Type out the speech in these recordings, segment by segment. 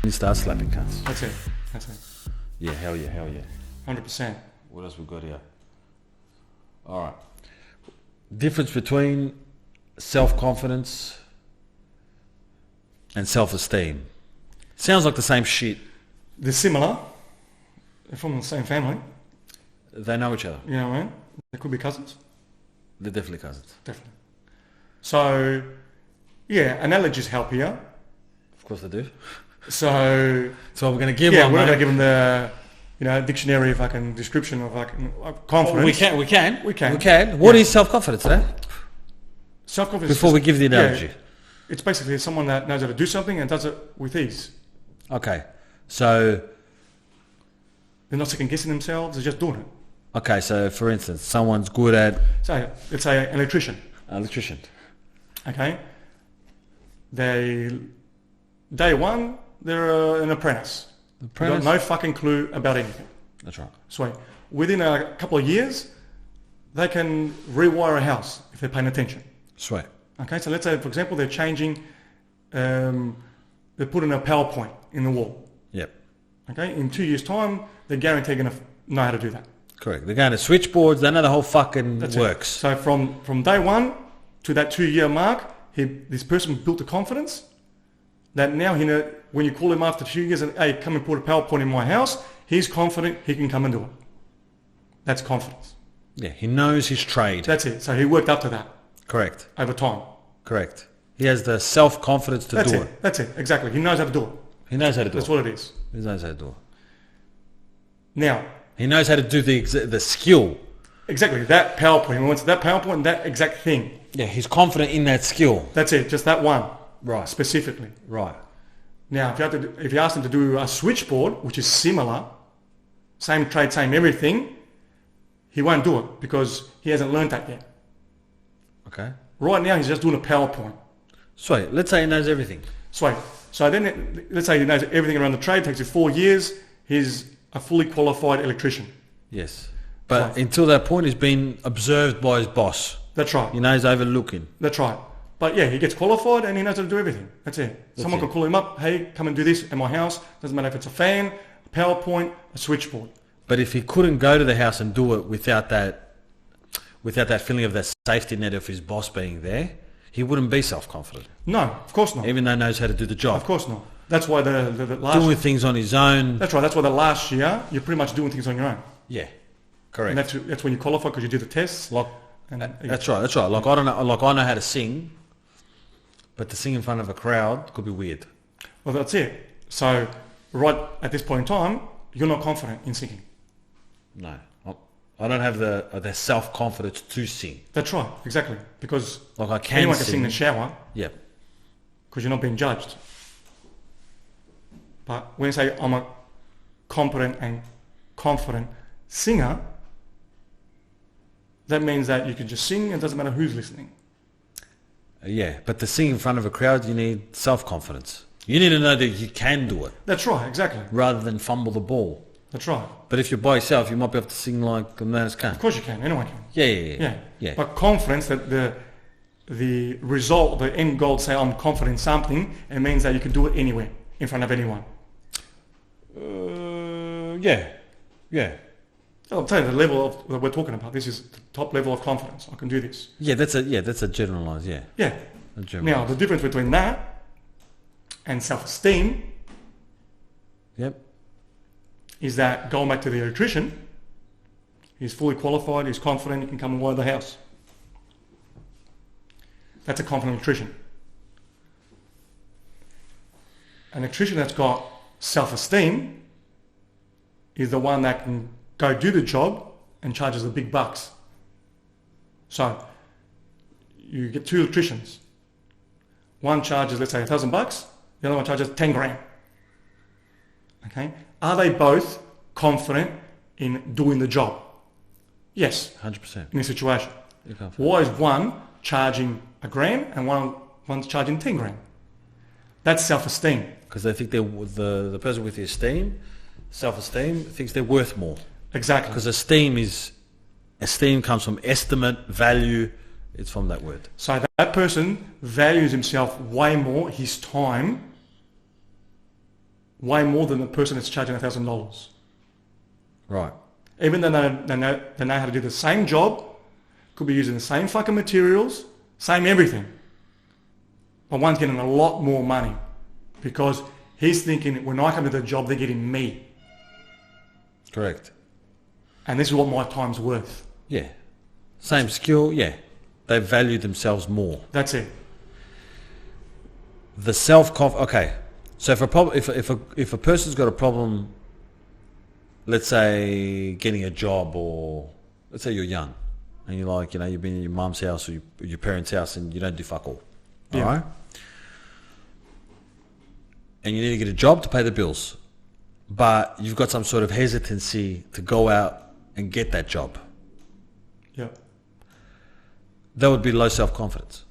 You start slapping cunts. That's it. That's it. Yeah, hell yeah, hell yeah. 100%. What else we got here? All right. Difference between self-confidence and self-esteem. Sounds like the same shit. They're similar. They're from the same family. They know each other. You know what I mean? They could be cousins. They're definitely cousins. Definitely. So, yeah, analogies help here. Of course they do. So we're going to give yeah, one. we're not going to give them the dictionary fucking description of confidence. We can. What is self-confidence, eh? Self-confidence. Before we give the analogy. Yeah, it's basically someone that knows how to do something and does it with ease. Okay. So they're not second guessing themselves, they're just doing it. Okay, so for instance, someone's good at... So let's say an electrician. Okay. Day one, they're an apprentice. They've got no fucking clue about anything. That's right. So within a couple of years, they can rewire a house if they're paying attention. Sweet. Okay, so let's say, for example, they're changing, they're putting a PowerPoint in the wall. Yep. Okay, in 2 years' time, they're guaranteed going to know how to do that. Correct. They're going to switchboards, they know the whole fucking works. So from day one to that 2 year mark, this person built a confidence that now when you call him after 2 years and, hey, come and put a PowerPoint in my house, he's confident he can come and do it. That's confidence. Yeah, he knows his trade. That's it. So he worked up to that. Correct. Over time. Correct. He has the self-confidence to do it. That's it. Exactly. He knows how to do it. He knows how to do it. That's what it is. He knows how to do it. Now. He knows how to do the skill. Exactly. That PowerPoint. He wants that PowerPoint, that exact thing. Yeah, he's confident in that skill. That's it. Just that one. Right. Specifically. Right. Now, if you ask him to do a switchboard, which is similar, same trade, same everything, he won't do it because he hasn't learned that yet. Okay. Right now, he's just doing a PowerPoint. Sweet. Let's say he knows everything. Sweet. So then, let's say he knows everything around the trade. Takes you 4 years. He's a fully qualified electrician. Yes. But until that point, he's been observed by his boss. That's right. You know, he's overlooking. That's right. But yeah, he gets qualified and he knows how to do everything. That's it. Someone can call him up. Hey, come and do this at my house. Doesn't matter if it's a fan, a PowerPoint, a switchboard. But if he couldn't go to the house and do it without that feeling of that safety net of his boss being there, he wouldn't be self-confident. No, of course not. Even though he knows how to do the job. Of course not. That's why the last... Doing things on his own. That's right. That's why the last year, you're pretty much doing things on your own. Yeah, correct. And that's when you qualify because you do the tests. That's right. That's right. Like I don't know. Like I know how to sing, but to sing in front of a crowd could be weird. Well, that's it. So right at this point in time, you're not confident in singing. No, I don't have the self-confidence to sing. That's right. Exactly. Because like I can anyone can sing in the shower. Yeah. Because you're not being judged. But when you say I'm a competent and confident singer, that means that you can just sing and it doesn't matter who's listening. Yeah, but to sing in front of a crowd, you need self-confidence. You need to know that you can do it. That's right, exactly. Rather than fumble the ball. That's right. But if you're by yourself, you might be able to sing like a man's can. Of course you can. Anyone can. Yeah. But confidence, that the result, the end goal, say I'm confident in something, it means that you can do it anywhere, in front of anyone. Yeah. I'll tell you the level that we're talking about. This is the top level of confidence. I can do this. Yeah, that's a generalized. Yeah. Now the difference between that and self-esteem. Yep. Is that going back to the electrician? He's fully qualified. He's confident. He can come and wire the house. That's a confident electrician. An electrician that's got self-esteem is the one that can go do the job and charges the big bucks. So you get two electricians. One charges, let's say, $1,000. The other one charges 10 grand. Okay? Are they both confident in doing the job? Yes. 100%. In this situation. Why is one charging $1,000 and one's charging 10 grand? That's self-esteem. Because they think the person with the self-esteem thinks they're worth more. Exactly. Because esteem comes from estimate, value. It's from that word. So that person values himself way more, his time, way more than the person that's charging $1,000. Right. Even though they know how to do the same job, could be using the same fucking materials, same everything. But one's getting a lot more money because he's thinking, when I come to the job, they're getting me. Correct. And this is what my time's worth. Yeah. Same skill, yeah. They value themselves more. That's it. The okay. So if a person's got a problem, let's say getting a job, or let's say you're young and you're like, you've been in your mum's house or your parents' house and you don't do fuck all. Yeah. All right? And you need to get a job to pay the bills, but you've got some sort of hesitancy to go out and get that job. Yeah. That would be low self-confidence.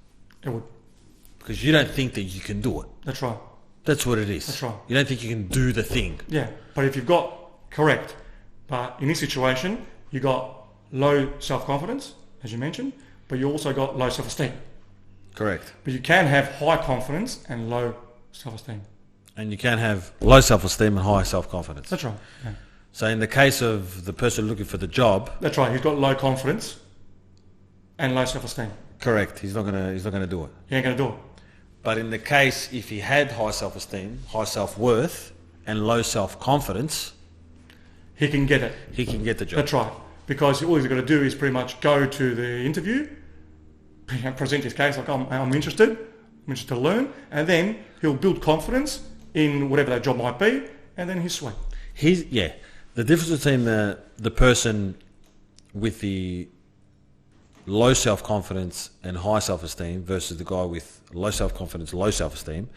It would. Because you don't think that you can do it. That's right. That's what it is. That's right. You don't think you can do the thing. Yeah. But if you've got, correct. But in this situation, you got low self-confidence, as you mentioned, but you also got low self-esteem. Correct. But you can have high confidence and low self-esteem. And you can have low self-esteem and high self-confidence. That's right. Yeah. So in the case of the person looking for the job, that's right. He's got low confidence and low self-esteem. Correct. He's not gonna do it. He ain't gonna do it. But in the case if he had high self-esteem, high self-worth, and low self-confidence, he can get it. He can get the job. That's right. Because all he's got to do is pretty much go to the interview, present his case like, I'm interested to learn, and then he'll build confidence in whatever that job might be, and then he's sweet. The difference between the person with the low self-confidence and high self-esteem versus the guy with low self-confidence, low self-esteem,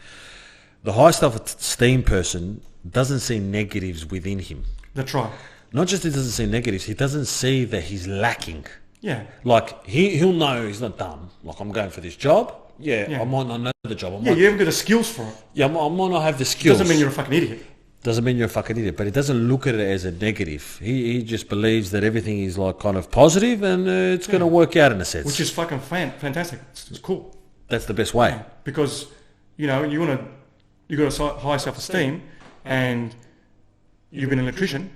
the high self-esteem person doesn't see negatives within him. That's right. Not just he doesn't see negatives, he doesn't see that he's lacking. Yeah. Like, he'll know he's not dumb. Like, I'm going for this job. Yeah. I might not know the job. You haven't got the skills for it. Yeah, I might not have the skills. Doesn't mean you're a fucking idiot. Doesn't mean you're a fucking idiot, but he doesn't look at it as a negative. He just believes that everything is like kind of positive and it's going to work out in a sense. Which is fucking fantastic. It's cool. That's the best way. Yeah. Because, you got a high self-esteem and you've been an electrician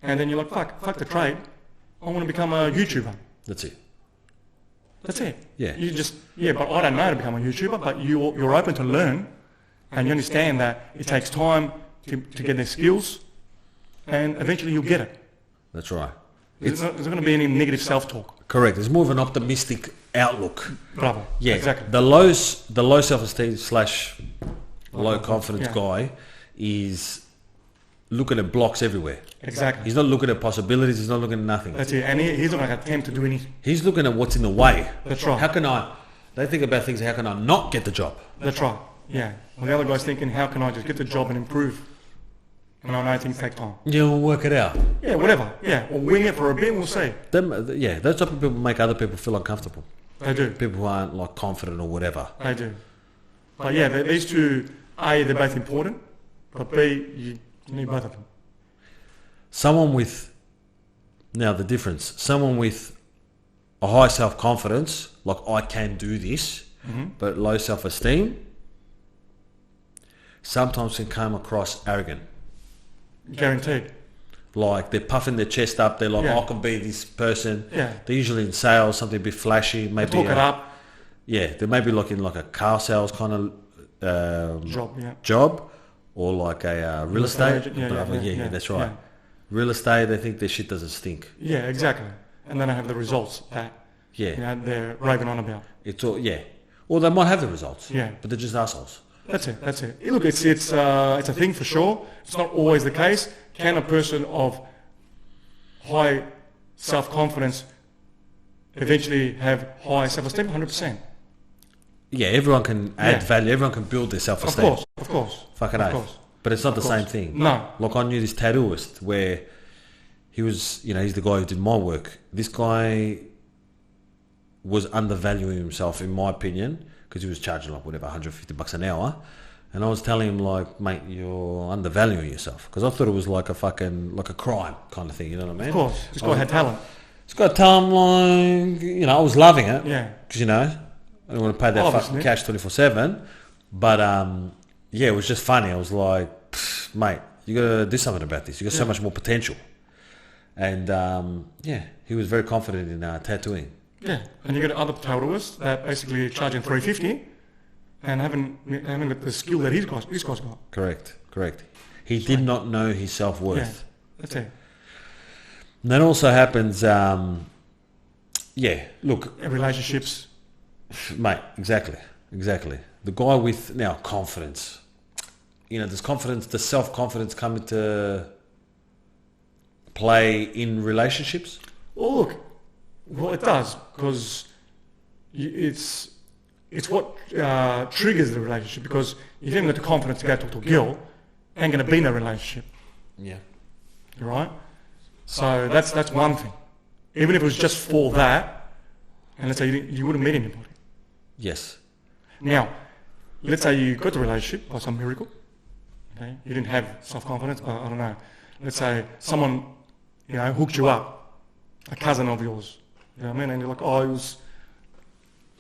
and then you're like, fuck the trade. I want to become a YouTuber. That's it. That's it. Yeah. But I don't know how to become a YouTuber, but you're open to learn and you understand that it takes time to get their skills and eventually you'll get it. That's right. There's not going to be any negative self-talk. Correct. It's more of an optimistic outlook. Bravo. Yeah. Exactly. The low self-esteem / low confidence guy is looking at blocks everywhere. Exactly. He's not looking at possibilities. He's not looking at nothing. That's it. And he's not going to attempt to do anything. He's looking at what's in the way. That's right. They think about things, how can I not get the job? That's right. Yeah. Well, the other guy's thinking, how can I just get the job and improve? And I know things take time. Yeah, we'll work it out. Yeah, whatever. Yeah, we'll wing it for a bit, we'll see. Those type of people make other people feel uncomfortable. They do. People who aren't like confident or whatever. They do. But yeah, these two, A, they're both important, but B, you need both of them. Someone with a high self-confidence, like I can do this, but low self-esteem, sometimes can come across arrogant. Guaranteed. Like they're puffing their chest up, they're like, I can be this person. Yeah. They're usually in sales, something a bit flashy, maybe talk it up. Yeah, they may be looking like a car sales kind of job, or like a real estate. Yeah, that's right. Yeah. Real estate, they think their shit doesn't stink. Yeah, exactly. And then I have the results that they're raving on about. It's all Or they might have the results. Yeah. But they're just assholes. That's it. Look, it's a thing for sure. It's not always the case. Can a person of high self-confidence eventually have high self-esteem? 100%. Yeah, everyone can add value. Everyone can build their self-esteem. Of course. Fucking oath. But it's not the same thing. No. Like I knew this tattooist where he was, he's the guy who did my work. This guy was undervaluing himself, in my opinion, because he was charging like whatever, $150 an hour. And I was telling him like, mate, you're undervaluing yourself. Because I thought it was like a crime kind of thing, you know what I mean? Of course. This guy had talent. This guy talent, like, I was loving it. Yeah. Because, I didn't want to pay that fucking cash 24/7. But, it was just funny. I was like, mate, You got to do something about this. You got so much more potential. And he was very confident in tattooing. Yeah, and you got other tattooers that basically charging $350 and haven't got the skill that these guys got. Correct. He did not know his self-worth. Yeah, that's it. And that also happens, look. Relationships. Mate, exactly. The guy with, now, confidence. Does the self-confidence come into play in relationships? Well, look, it does, because it's what triggers the relationship, because if you haven't got the confidence to go talk to a girl, ain't going to be no relationship. Yeah. Right? So that's one thing. Even if it was just for that, and let's say you wouldn't meet anybody. Yes. Now, let's say you got the relationship by some miracle. Okay? You didn't have self-confidence, I don't know. Let's say someone, hooked you up, a cousin of yours. You know what I mean? And you're like, oh, it was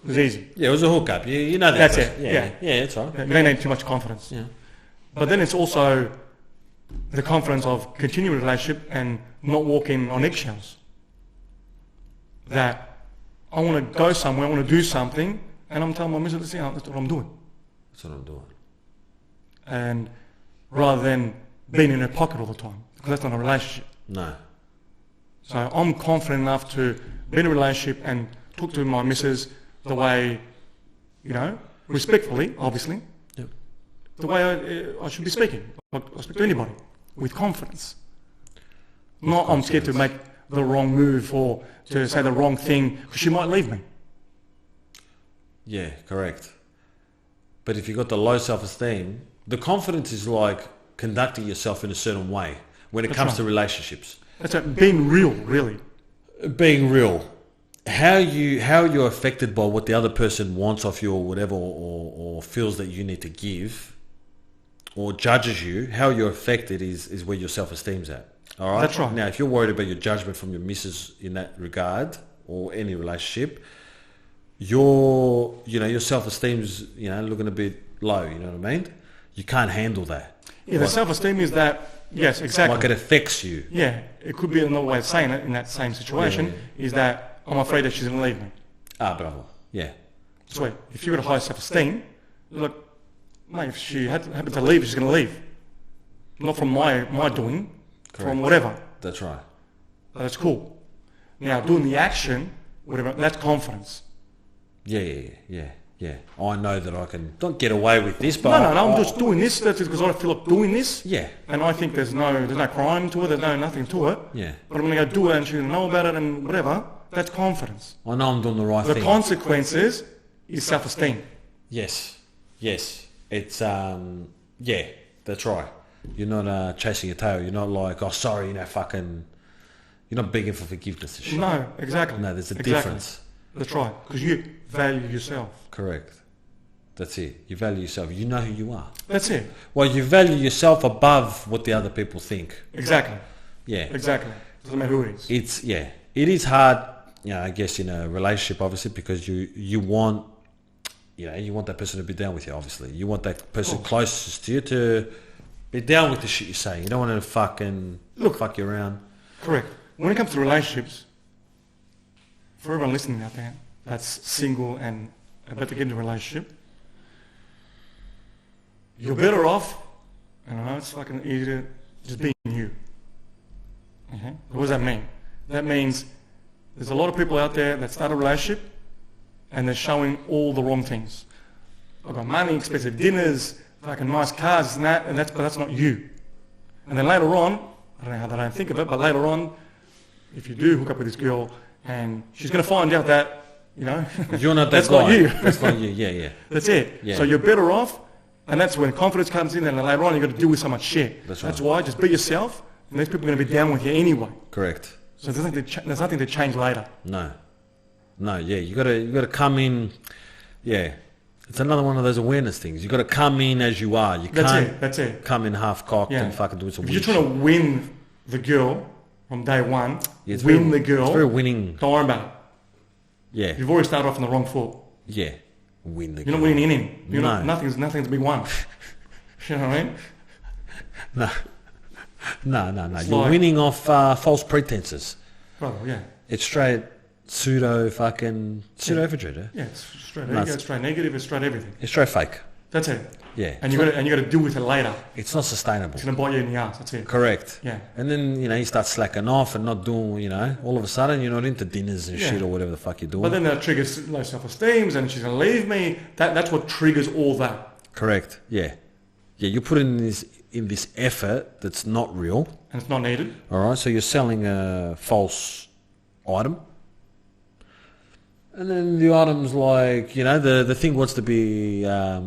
easy. Yeah, it was a hookup. You know that. That's person. it. Yeah, that's right. You don't need too much confidence. Yeah. But then it's also the confidence of continuing a relationship and not walking on eggshells. That I want to go somewhere, I want to do something, and I'm telling my missus, that's what I'm doing. That's what I'm doing. And rather than being in her pocket all the time, because that's not a relationship. No. So I'm confident enough to be in a relationship and talk to my missus the way, respectfully, obviously, Yep. the way I should be speaking. I speak to anybody with confidence. Not I'm scared to make the wrong move or to say the wrong thing because she might leave me. Yeah, correct. But if you've got the low self-esteem, the confidence is like conducting yourself in a certain way when it comes to relationships. That's being real, really. Being real. How you're affected by what the other person wants of you or whatever, or feels that you need to give, or judges you, how you're affected is where your self-esteem's at. All right? That's right. Now, if you're worried about your judgment from your missus in that regard, or any relationship, your self-esteem's, looking a bit low, you know what I mean? You can't handle that. Yeah, the self-esteem is that, yes, exactly. Like it affects you. Yeah, it could be another way of saying it in that same situation, is that I'm afraid that she's going to leave me. Ah, bravo. Yeah. So if you've got a high self-esteem, look, mate, if she happens to leave, she's going to leave. Not from my doing, from whatever. That's right. That's cool. Now, doing the action, whatever, that's confidence. Yeah. I know that I can not get away with this, but No, I'm just doing this. That's because I feel like doing this. Yeah. And I think there's no crime to it. There's nothing to it. Yeah. But I'm going to go do it, and she's going to know about it, and whatever. That's confidence. I know I'm doing the right The thing. consequences is self-esteem. Yes. It's that's right. You're not chasing your tail. You're not like, oh, sorry, fucking. You're not begging for forgiveness and shit. No, exactly. No, there's a difference. That's right. Because you value yourself. Correct. That's it. You value yourself. You know who you are. That's it. Well, you value yourself above what the other people think. Exactly. Yeah. Exactly. Doesn't matter who it is. It is hard, I guess, in a relationship, obviously, because you want, you want that person to be down with you, obviously. You want that person closest to you to be down with the shit you say. You don't want to fuck you around. Correct. When it comes to relationships, for everyone listening out there that's single and about to get into a relationship, you're better off, and I know it's fucking easy to just being you. Okay? What does that mean? That means there's a lot of people out there that start a relationship and they're showing all the wrong things. I've got money, expensive dinners, fucking nice cars and that, but that's not you. And then later on, I don't know how they don't think of it, but later on, if you do hook up with this girl and she's going to find out that, you're not that that's guy. not you. That's not you, yeah. That's it. Yeah. So you're better off, and that's when confidence comes in, and later on you've got to deal with so much shit. That's why, just be yourself, and these people are going to be down with you anyway. Correct. So there's nothing to change later. No, you gotta come in. Yeah, it's another one of those awareness things. You gotta come in as you are. You can't. That's it. Come in half cocked and fucking do some. If you're trying to win the girl from day one, the girl. It's very winning. Don't worry about it. Yeah. You've already started off on the wrong foot. Yeah. Win the You're girl. not winning in. Nothing's to be won. You know what I mean? No. No. It's You're like- winning off false pretenses. Brother, yeah. It's straight pseudo infantry. Yeah, it's straight No, ego, it's straight negative, it's straight everything. It's straight fake. That's it. Yeah. And you got to deal with it later. It's not sustainable. It's gonna bite you in the ass. That's it. Correct. Yeah. And then, you start slacking off and not doing, all of a sudden you're not into dinners and Yeah. shit or whatever the fuck you're doing. But then that triggers low self-esteem, and she's gonna leave me. That's what triggers all that, Correct. Yeah. Yeah, you put in this effort that's not real. and it's not needed. All right. So you're selling a false item. And then the item's like, the thing wants to be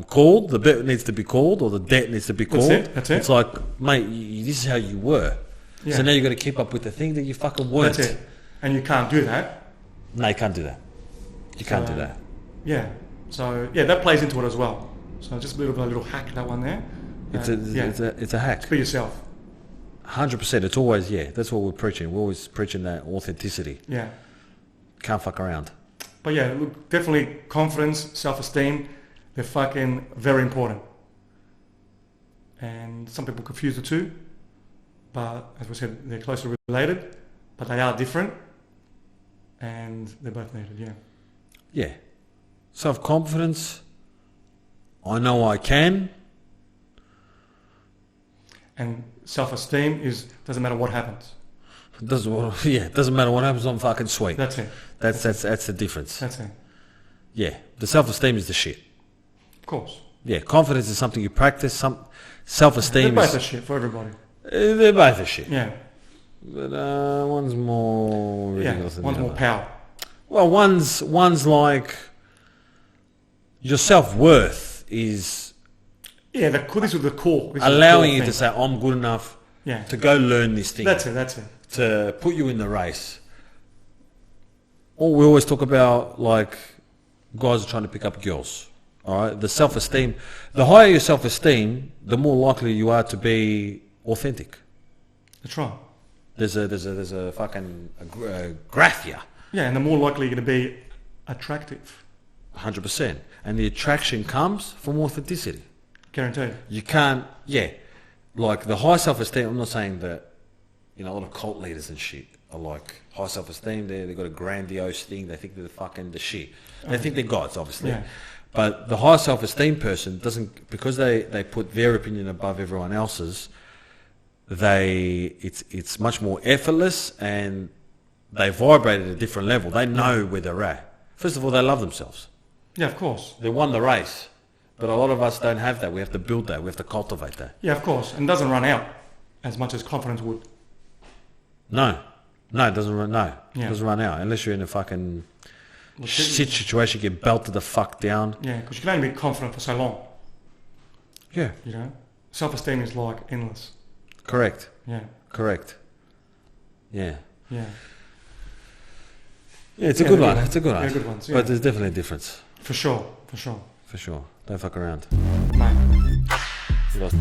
called, the bet needs to be called, or the debt needs to be called. That's it. It's like, mate, this is how you were. Yeah. So now you've got to keep up with the thing that you fucking weren't. That's it. And you can't do that. No, you can't do that. You can't do that. Yeah. So yeah, that plays into it as well. So just a little hack, that one there. It's a hack. Be yourself. 100%. It's always, that's what we're preaching. We're always preaching that authenticity. Yeah. Can't fuck around. But yeah, look, definitely confidence, self-esteem, they're fucking very important. And some people confuse the two, but as we said, they're closely related, but they are different, and they're both needed, yeah. Yeah. Self-confidence. I know I can. And self-esteem doesn't matter what happens. It doesn't matter what happens, I'm fucking sweet. That's it. That's the difference. That's it. Yeah. The self-esteem is the shit. Of course. Yeah. Confidence is something you practice. Self-esteem They're both a is... shit for everybody. They're both a shit. Yeah. But one's more ridiculous than One's the more other. power. Well, one's like... Your self-worth is Yeah, this is the core. This is the allowing core you to thing. say, I'm good enough Yeah. to go learn this thing. That's it. To put you in the race. Or we always talk about, like, guys are trying to pick up girls. All right? The self-esteem. The higher your self-esteem, the more likely you are to be authentic. That's right. There's a fucking graph here. Yeah, and the more likely you're going to be attractive. 100%. And the attraction comes from authenticity. Guaranteed. You can't, like the high self-esteem, I'm not saying that, a lot of cult leaders and shit are like high self-esteem, they've got a grandiose thing, they think they're fucking the shit. They think they're gods, obviously. Yeah. But the high self-esteem person doesn't, because they put their opinion above everyone else's, it's much more effortless and they vibrate at a different level. They know where they're at. First of all, they love themselves. Yeah, of course. They won the race. But a lot of us don't have that. We have to build that. We have to cultivate that. Yeah, of course. And it doesn't run out as much as confidence would. No, it doesn't run. No, Yeah. it doesn't run out unless you're in a fucking Well, shit situation. You get belted the fuck down. Yeah, because you can only be confident for so long. Yeah, Self-esteem is like endless. correct. Yeah, Yeah, yeah. it's a Yeah, good they're one. good It's a good ones. one. They're good ones, yeah. But there's definitely a difference For sure. for sure. Don't fuck around. Mate. You lost.